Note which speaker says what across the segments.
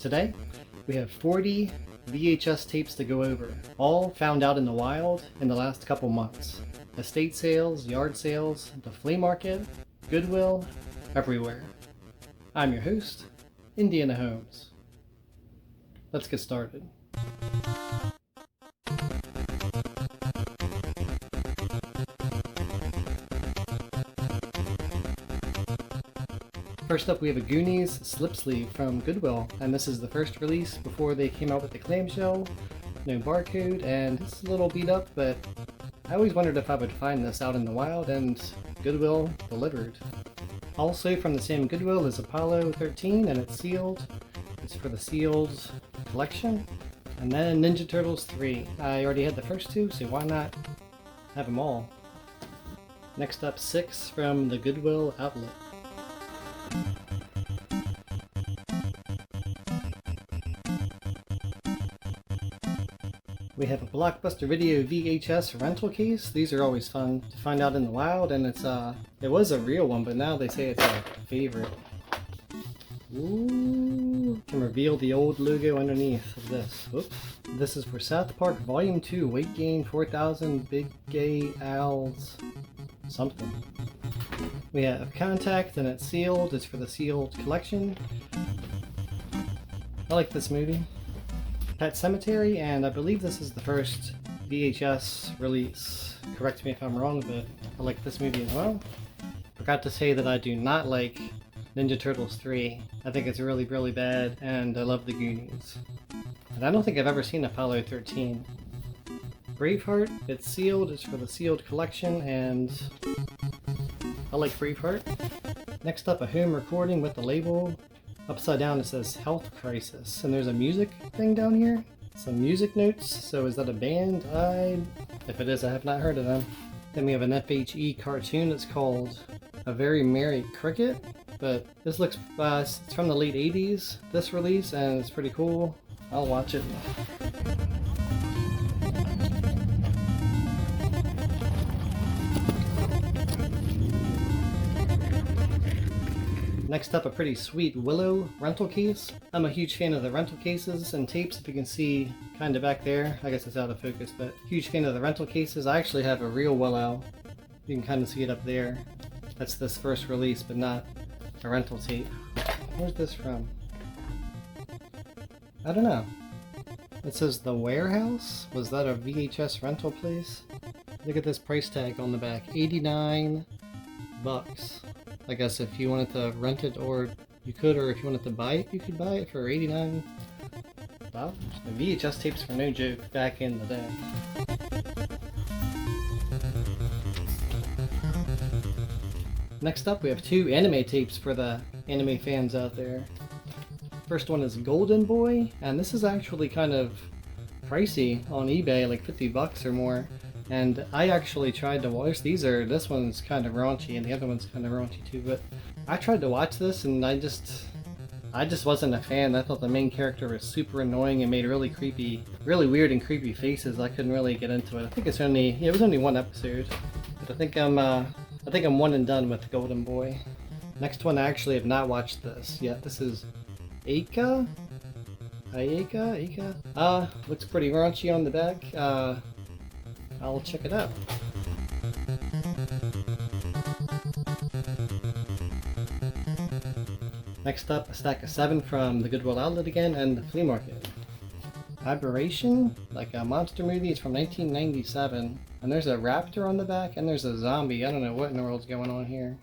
Speaker 1: Today, we have 40 VHS tapes to go over, all found out in the wild in the last couple months. Estate sales, yard sales, the flea market, Goodwill, everywhere. I'm your host, Indiana Holmes. Let's get started. First up, we have a Goonies slip sleeve from Goodwill, and this is the first release before they came out with the clamshell, no barcode, and it's a little beat up, but I always wondered if I would find this out in the wild, and Goodwill delivered. Also from the same Goodwill is Apollo 13, and it's sealed. It's for the sealed collection. And then Ninja Turtles 3. I already had the first two, so why not have them all? Next up, 6 from the Goodwill outlet. We have a Blockbuster Video VHS rental case. These are always fun to find out in the wild, and it was a real one, but now they say it's a favorite. Ooh, can reveal the old logo underneath of this. Whoops. This is for South Park Volume 2, weight gain 4,000 big gay owls something. We have Contact, and it's sealed. It's for the sealed collection. I like this movie. Pet Cemetery, and I believe this is the first VHS release. Correct me if I'm wrong, but I like this movie as well. Forgot to say that I do not like Ninja Turtles 3. I think it's really, really bad, and I love the Goonies. And I don't think I've ever seen Apollo 13. Braveheart, it's sealed. It's for the sealed collection, and I like Braveheart. Next up, a home recording with the label. Upside down it says Health Crisis, and there's a music thing down here. Some music notes, so is that a band? If it is, I have not heard of them. Then we have an FHE cartoon that's called A Very Merry Cricket, but this looks, it's from the late 80s, this release, and it's pretty cool. I'll watch it. Next up, a pretty sweet Willow rental case. I'm a huge fan of the rental cases and tapes, if you can see kind of back there. I guess it's out of focus, but huge fan of the rental cases. I actually have a real Willow. You can kind of see it up there. That's this first release, but not a rental tape. Where's this from? I don't know. It says The Warehouse? Was that a VHS rental place? Look at this price tag on the back. 89 bucks. I guess if you wanted to rent it, or you could, or if you wanted to buy it, you could buy it for $89. The VHS tapes were no joke back in the day. Next up, we have 2 anime tapes for the anime fans out there. First one is Golden Boy, and this is actually kind of pricey on eBay, like 50 bucks or more. And I actually tried to watch this one's kind of raunchy, and the other one's kind of raunchy too, but I tried to watch this, and I just wasn't a fan. I thought the main character was super annoying and made really weird and creepy faces. I couldn't really get into it. I think it was only one episode, but I think I'm one and done with Golden Boy. Next one, I actually have not watched this yet. This is Aika? Looks pretty raunchy on the back. I'll check it out. Next up, a stack of 7 from the Goodwill outlet again, and the flea market. Aberration, like a monster movie. It's from 1997, and there's a raptor on the back, and there's a zombie. I don't know what in the world's going on here,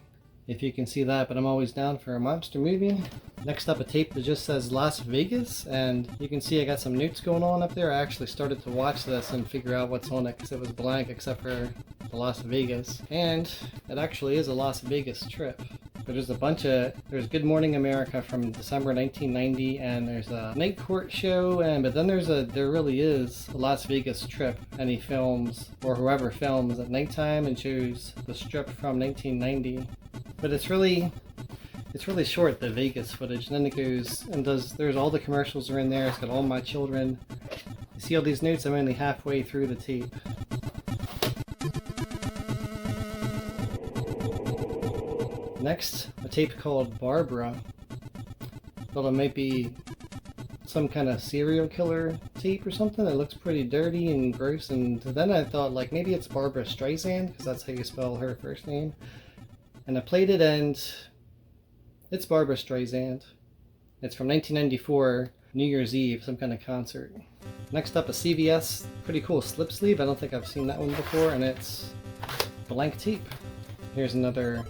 Speaker 1: if you can see that, but I'm always down for a monster movie. Next up, a tape that just says Las Vegas, and you can see I got some notes going on up there. I actually started to watch this and figure out what's on it, because it was blank except for the Las Vegas. And it actually is a Las Vegas trip. But there's Good Morning America from December 1990, and there's a night court show, but then there really is a Las Vegas trip, and he films, or whoever films at nighttime and shows the strip from 1990. But it's really short, the Vegas footage, and then it goes and there's all the commercials are in there. It's got all my children. You see all these notes? I'm only halfway through the tape. Next, a tape called Barbara. Thought it might be some kind of serial killer tape or something. It looks pretty dirty and gross, and then I thought like maybe it's Barbara Streisand, because that's how you spell her first name. And I played it and it's Barbara Streisand. It's from 1994, New Year's Eve, some kind of concert. Next up, a CVS, pretty cool slip sleeve. I don't think I've seen that one before, and it's blank tape. Here's another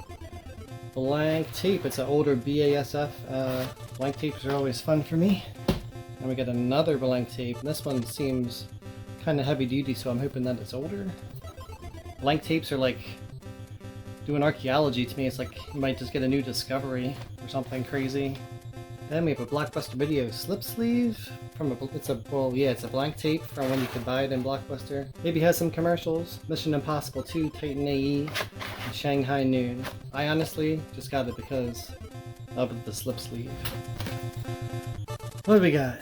Speaker 1: blank tape. It's an older BASF. Blank tapes are always fun for me. And we got another blank tape. This one seems kind of heavy duty, so I'm hoping that it's older. Blank tapes are like doing archaeology to me. It's like you might just get a new discovery or something crazy. Then we have a Blockbuster Video slip sleeve from it's a blank tape from when you could buy it in Blockbuster. Maybe has some commercials. Mission Impossible 2, Titan AE, and Shanghai Noon. I honestly just got it because of the slip sleeve. What do we got?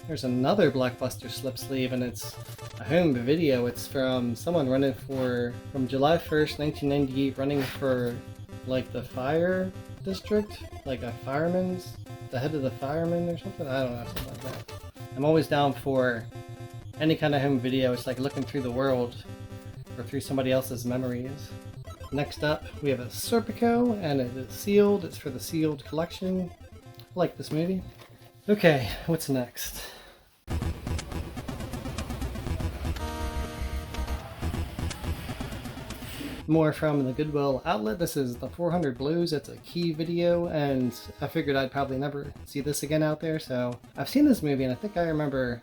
Speaker 1: There's another Blockbuster slip sleeve, and it's a home video. It's from someone running from July 1st, 1998, running for like the fire district, like a fireman's, the head of the firemen or something. I don't know, something like that. I'm always down for any kind of home video. It's like looking through the world or through somebody else's memories. Next up, we have a Serpico, and it is sealed. It's for the sealed collection. I like this movie. Okay, what's next? More from the Goodwill outlet. This is the 400 Blues. It's a key video, and I figured I'd probably never see this again out there, so I've seen this movie and I think I remember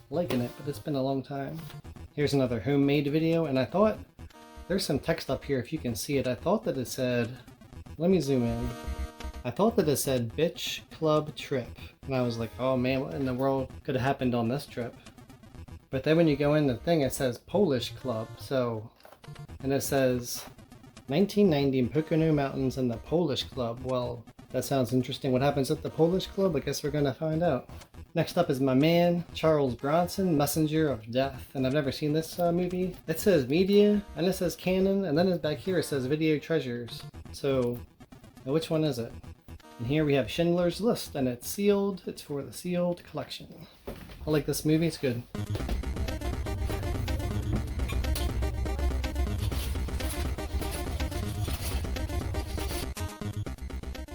Speaker 1: liking it, but it's been a long time. Here's another homemade video, and I thought there's some text up here if you can see it. I thought that it said, let me zoom in. I thought that it said Bitch Club Trip, and I was like, oh man, what in the world could have happened on this trip? But then when you go in the thing, it says Polish Club, so, and it says 1990 in Pocono Mountains and the Polish Club. Well, that sounds interesting. What happens at the Polish Club? I guess we're gonna find out. Next up is my man, Charles Bronson, Messenger of Death. And I've never seen this movie. It says media, and it says canon, and then back here it says video treasures. So, which one is it? And here we have Schindler's List, and it's sealed. It's for the sealed collection. I like this movie, it's good.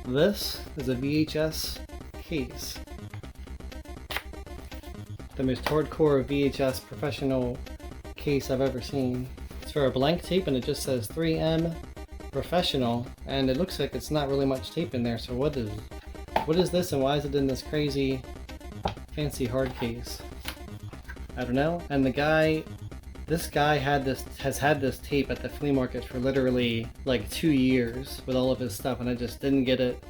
Speaker 1: This is a VHS case. The most hardcore VHS professional case I've ever seen. It's for a blank tape, and it just says 3M Professional, and it looks like it's not really much tape in there, so what is this, and why is it in this crazy fancy hard case? I don't know. And this guy has had this tape at the flea market for literally like 2 years with all of his stuff, and I just didn't get it.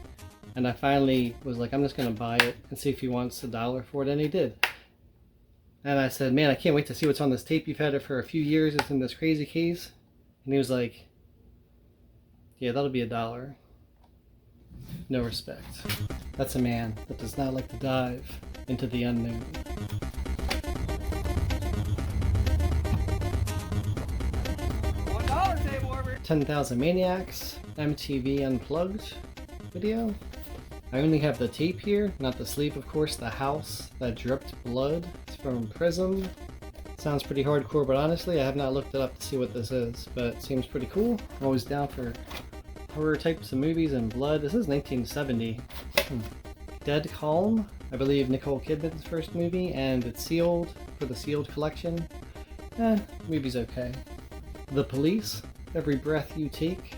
Speaker 1: And I finally was like, I'm just gonna buy it and see if he wants $1 for it, and he did. And I said, man, I can't wait to see what's on this tape. You've had it for a few years. It's in this crazy case. And he was like, yeah, that'll be $1. No respect. That's a man that does not like to dive into the unknown. $1 table over. 10,000 Maniacs, MTV Unplugged video. I only have the tape here, not the sleeve, of course. The house that dripped blood. It's from Prism. Sounds pretty hardcore, but honestly, I have not looked it up to see what this is, but it seems pretty cool. I'm always down for horror types of movies and blood. This is 1970. Dead Calm, I believe Nicole Kidman's first movie, and it's sealed for the sealed collection. Movie's okay. The Police, Every Breath You Take.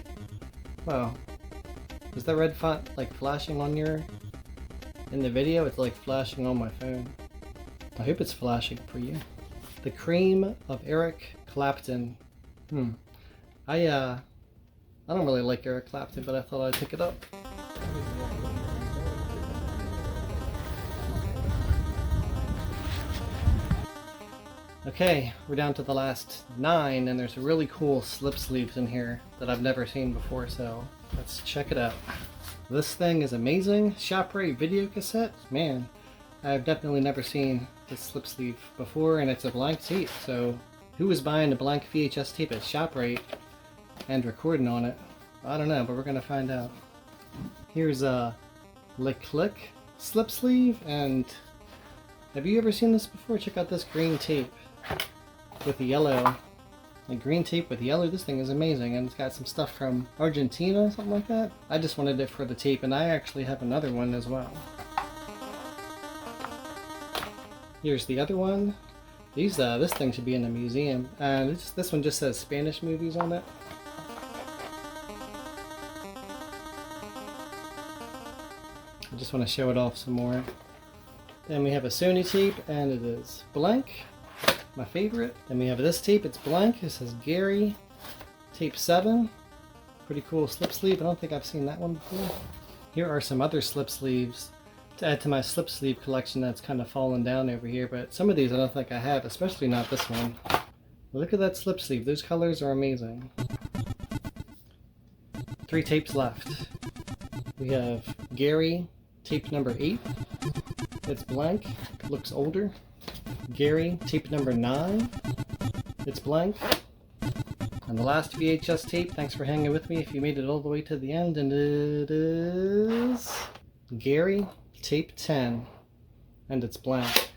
Speaker 1: Wow. Is that red font like flashing on in the video? It's like flashing on my phone. I hope it's flashing for you. The Cream of Eric Clapton. I don't really like Eric Clapton, but I thought I'd pick it up. Okay, we're down to the last 9, and there's really cool slip sleeves in here that I've never seen before, so let's check it out. This thing is amazing. ShopRite video cassette. Man, I've definitely never seen this slip sleeve before, and it's a blank tape, so who was buying a blank VHS tape at ShopRite and recording on it? I don't know, but we're gonna find out. Here's a Lick Click slip sleeve, and Have you ever seen this before? Check out this green tape with the yellow. Like green tape with yellow. This thing is amazing, and it's got some stuff from Argentina, something like that. I just wanted it for the tape, and I actually have another one as well. Here's the other one. This thing should be in a museum, and this one just says Spanish movies on it. I just want to show it off some more. Then we have a Sony tape, and it is blank, my favorite. Then we have this tape, it's blank, it says Gary, tape 7. Pretty cool slip sleeve, I don't think I've seen that one before. Here are some other slip sleeves to add to my slip sleeve collection that's kind of fallen down over here, but some of these I don't think I have, especially not this one. Look at that slip sleeve, those colors are amazing. 3 tapes left. We have Gary, tape number 8. It's blank, looks older. Gary, tape number 9. It's blank. And the last VHS tape, thanks for hanging with me if you made it all the way to the end, and it is Gary, tape 10. And it's blank.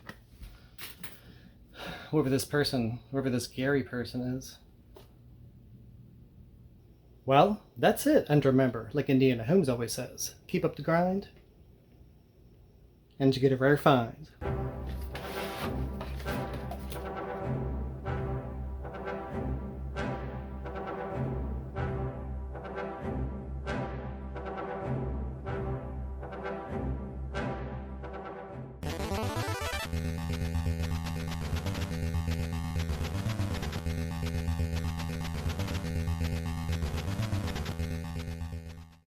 Speaker 1: Whoever this Gary person is. Well, that's it. And remember, like Indiana Holmes always says, keep up the grind, and you get a rare find.